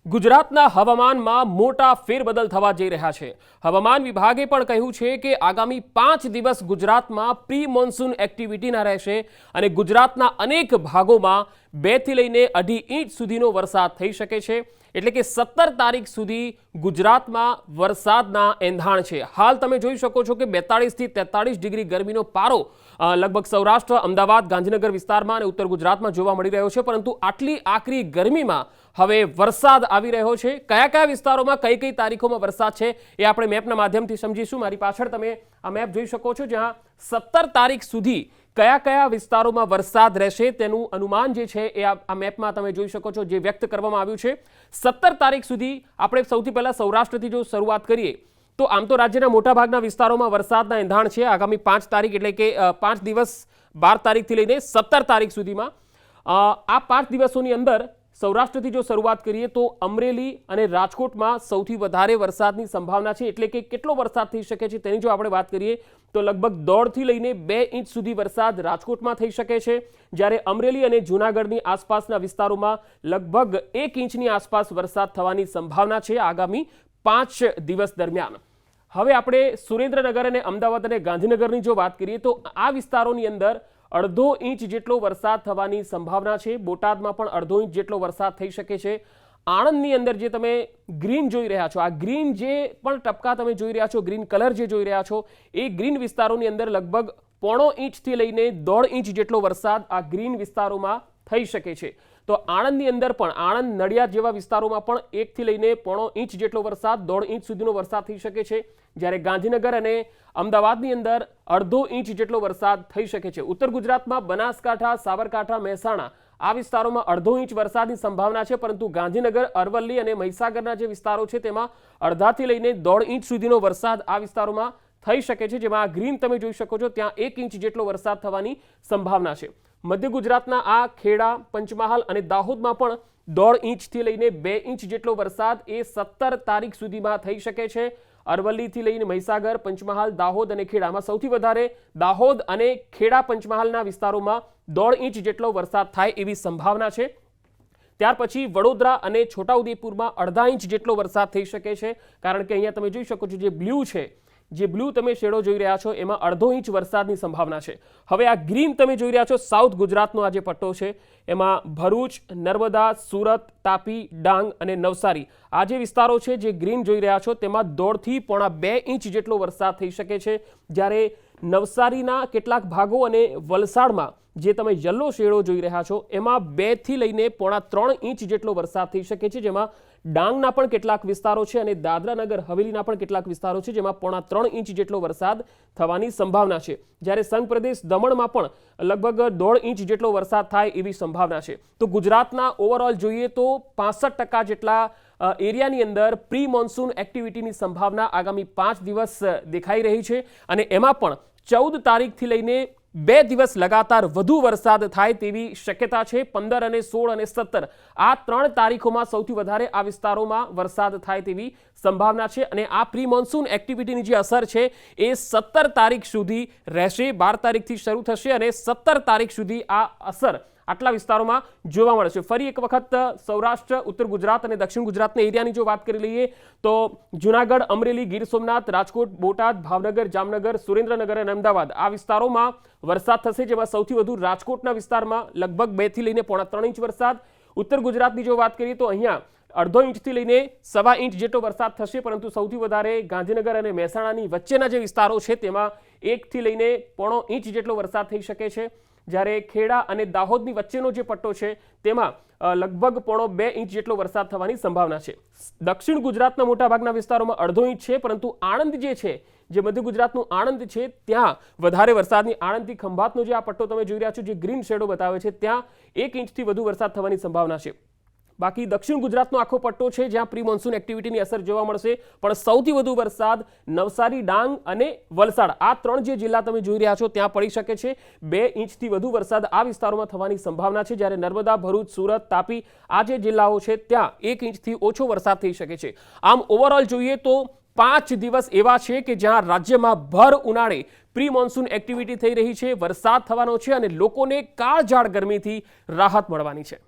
ગુજરાતના હવામાનમાં મોટા ફેરબદલ થવા જઈ રહ્યા છે। હવામાન વિભાગે પણ કહ્યું છે કે આગામી 5 દિવસ ગુજરાતમાં પ્રી મોન્સૂન એક્ટિવિટીના રહેશે અને ગુજરાતના અનેક ભાગોમાં 2 થી લઈને 2.5 ઇંચ સુધીનો વરસાદ થઈ શકે છે। એટલે કે 17 તારીખ સુધી ગુજરાતમાં વરસાદના એંધાણ છે। હાલ તમે જોઈ શકો છો કે 42 થી 43 ડિગ્રી ગરમીનો પારો લગભગ સૌરાષ્ટ્ર, અમદાવાદ, ગાંધીનગર વિસ્તારમાં અને ઉત્તર ગુજરાતમાં જોવા મળી રહ્યો છે। પરંતુ આટલી આકરી ગરમીમાં હવે વરસાદ આવી રહ્યો છે। કયા કયા વિસ્તારોમાં કઈ કઈ તારીખોમાં વરસાદ છે એ આપણે મેપના માધ્યમથી સમજીશું। મારી પાછળ તમે આ મેપ જોઈ શકો છો, જ્યાં 17 તારીખ સુધી કયા કયા વિસ્તારોમાં વરસાદ રહેશે તેનું અનુમાન જે છે એ આ મેપમાં તમે જોઈ શકો છો, જે વ્યક્ત કરવામાં આવ્યું છે। 17 તારીખ સુધી આપણે સૌથી પહેલા સૌરાષ્ટ્રથી જો શરૂઆત કરીએ તો આમ તો રાજ્યના મોટાભાગના વિસ્તારોમાં વરસાદના એંધાણ છે। આગામી 5 તારીખ એટલે કે 5 દિવસ 12 તારીખથી લઈને 17 તારીખ સુધીમાં આ 5 દિવસોની અંદર સૌરાષ્ટ્રથી જો શરૂઆત કરીએ તો અમરેલી અને રાજકોટમાં સૌથી વધારે વરસાદની સંભાવના છે। એટલે કે કેટલો વરસાદ થઈ શકે છે તેની જો આપણે વાત કરીએ તો લગભગ 1.5 થી લઈને 2 ઇંચ સુધી વરસાદ રાજકોટમાં થઈ શકે છે, જ્યારે અમરેલી અને જૂનાગઢની આસપાસના વિસ્તારોમાં લગભગ 1 ઇંચની આસપાસ વરસાદ થવાની સંભાવના છે આગામી 5 દિવસ દરમિયાન। હવે આપણે સુરેન્દ્રનગર અને અમદાવાદ અને ગાંધીનગરની જો વાત કરીએ તો આ વિસ્તારોની અંદર 1.5 ઇંચ જેટલો વરસાદ થવાની સંભાવના છે। બોટાદમાં પણ 1.5 ઇંચ જેટલો વરસાદ થઈ શકે છે। આણંદની અંદર જે તમે ગ્રીન જોઈ રહ્યા છો, આ ગ્રીન જે પણ ટપકા તમે જોઈ રહ્યા છો, ગ્રીન કલર જે જોઈ રહ્યા છો, એ ગ્રીન વિસ્તારોની અંદર લગભગ 0.5 ઇંચથી લઈને 1.5 ઇંચ જેટલો વરસાદ આ ગ્રીન વિસ્તારોમાં થઈ શકે છે। તો આણંદની અંદર પણ આણંદ, નડિયાદ જેવા વિસ્તારોમાં પણ 1 થી લઈને 0.5 ઇંચ જેટલો વરસાદ, 1.5 ઇંચ સુધીનો વરસાદ થઈ શકે છે, જ્યારે ગાંધીનગર અને અમદાવાદની અંદર 1.5 ઇંચ જેટલો વરસાદ થઈ શકે છે। ઉત્તર ગુજરાતમાં બનાસકાંઠા, સાબરકાંઠા, મહેસાણા આ વિસ્તારોમાં 1.5 ઇંચ વરસાદની સંભાવના છે, પરંતુ ગાંધીનગર, અરવલ્લી અને મહીસાગરના જે વિસ્તારો છે તેમાં 1.5 થી લઈને 1.5 ઇંચ સુધીનો વરસાદ આ વિસ્તારોમાં થઈ શકે છે, જેમાં આ ગ્રીન તમે જોઈ શકો છો ત્યાં 1 ઇંચ જેટલો વરસાદ થવાની સંભાવના છે। મધ્ય ગુજરાતના આ ખેડા, પંચમહાલ અને દાહોદમાં પણ 1.5 ઇંચથી લઈને 2 ઇંચ જેટલો વરસાદ એ 17 તારીખ સુધીમાં થઈ શકે છે। અરવલ્લીથી લઈને મહીસાગર, પંચમહાલ, દાહોદ અને ખેડામાં સૌથી વધારે દાહોદ અને ખેડા, પંચમહાલના વિસ્તારોમાં 1.5 ઇંચ જેટલો વરસાદ થાય એવી સંભાવના છે। ત્યાર પછી વડોદરા અને છોટાઉદેપુરમાં 1/2 ઇંચ જેટલો વરસાદ થઈ શકે છે, કારણ કે અહીંયા તમે જોઈ શકો છો જે બ્લુ છે, જે બ્લુ તમે શેડો જોઈ રહ્યા છો એમાં 1.5 ઇંચ વરસાદની સંભાવના છે। હવે આ ગ્રીન તમે જોઈ રહ્યા છો સાઉથ ગુજરાતનો આ જે પટ્ટો છે એમાં ભરૂચ, નર્મદા, સુરત, તાપી, ડાંગ અને નવસારી આ જે વિસ્તારો છે જે ગ્રીન જોઈ રહ્યા છો તેમાં 1.5 થી 2 ઇંચ જેટલો વરસાદ થઈ શકે છે, જ્યારે નવસારીના કેટલાક ભાગો અને વલસાડમાં જે તમે યલો શેડો જોઈ રહ્યા છો એમાં 2 થી લઈને 3 ઇંચ જેટલો વરસાદ થઈ શકે છે, જેમાં ડાંગના પણ કેટલાક વિસ્તારો છે અને દાદરા નગર હવેલીના પણ કેટલાક વિસ્તારો છે જેમાં 3 ઇંચ જેટલો વરસાદ થવાની સંભાવના છે, જ્યારે સંઘ પ્રદેશ દમણમાં પણ લગભગ 1.5 ઇંચ જેટલો વરસાદ થાય એવી સંભાવના છે। તો ગુજરાતના ઓવરઓલ જોઈએ તો 65% જેટલા એરિયાની અંદર પ્રી મોન્સૂન એક્ટિવિટીની સંભાવના આગામી 5 દિવસ દેખાઈ રહી છે, અને એમાં પણ 14 તારીખથી લઈને 2 દિવસ લગાતાર વધુ વરસાદ થાય તેવી શક્યતા છે। 15 અને 16 અને 17 આ 3 તારીખોમાં સૌથી વધારે આ વિસ્તારોમાં વરસાદ થાય તેવી સંભાવના છે, અને આ પ્રી મોન્સૂન એક્ટિવિટીની જે અસર છે એ 17 તારીખ સુધી રહેશે। 12 તારીખથી શરૂ થશે અને 17 તારીખ સુધી આ અસર આટલા વિસ્તારોમાં જોવા મળશે। ફરી એક વખત સૌરાષ્ટ્ર, ઉત્તર ગુજરાત અને દક્ષિણ ગુજરાતના એરિયાની જો વાત કરી લઈએ તો જૂનાગઢ, અમરેલી, ગીર સોમનાથ, રાજકોટ, બોટાદ, ભાવનગર, જામનગર, સુરેન્દ્રનગર અને અમદાવાદ આ વિસ્તારોમાં વરસાદ થશે, જેમાં સૌથી વધુ રાજકોટના વિસ્તારમાં લગભગ 2 થી લઈને 3 ઇંચ વરસાદ। ઉત્તર ગુજરાતની જો વાત કરીએ તો અહીંયા 1.5 ઇંચથી લઈને 1.25 ઇંચ જેટલો વરસાદ થશે, પરંતુ સૌથી વધારે ગાંધીનગર અને મહેસાણાની વચ્ચેના જે વિસ્તારો છે તેમાં 1 થી લઈને 0.5 ઇંચ જેટલો વરસાદ થઈ શકે છે, જ્યારે ખેડા અને દાહોદની વચ્ચેનો જે પટ્ટો છે તેમાં લગભગ 2.5 ઇંચ જેટલો વરસાદ થવાની સંભાવના છે। દક્ષિણ ગુજરાતના મોટાભાગના વિસ્તારોમાં 1.5 ઇંચ છે, પરંતુ આણંદ જે છે, જે મધ્ય ગુજરાતનું આણંદ છે ત્યાં વધારે વરસાદની, આણંદથી ખંભાતનો જે આ પટ્ટો તમે જોઈ રહ્યા છો જે ગ્રીન શેડો બતાવે છે ત્યાં 1 ઇંચથી વધુ વરસાદ થવાની સંભાવના છે। બાકી દક્ષિણ ગુજરાતનો આખો પટ્ટો છે જ્યાં પ્રી મોન્સૂન એક્ટિવિટીની અસર જોવા મળશે, પણ સૌથી વધુ વરસાદ નવસારી, ડાંગ અને વલસાડ આ 3 જે જિલ્લા તમે જોઈ રહ્યા છો ત્યાં પડી શકે છે। 2 ઇંચથી વધુ વરસાદ આ વિસ્તારોમાં થવાની સંભાવના છે, જ્યારે નર્મદા, ભરૂચ, સુરત, તાપી આ જે જિલ્લાઓ છે ત્યાં 1 ઇંચથી ઓછો વરસાદ થઈ શકે છે। આમ ઓવરઓલ જોઈએ તો 5 દિવસ એવા છે કે જ્યાં રાજ્યમાં ભર ઉનાળે પ્રી મોન્સૂન એક્ટિવિટી થઈ રહી છે, વરસાદ થવાનો છે અને લોકોને કાળઝાળ ગરમીથી રાહત મળવાની છે।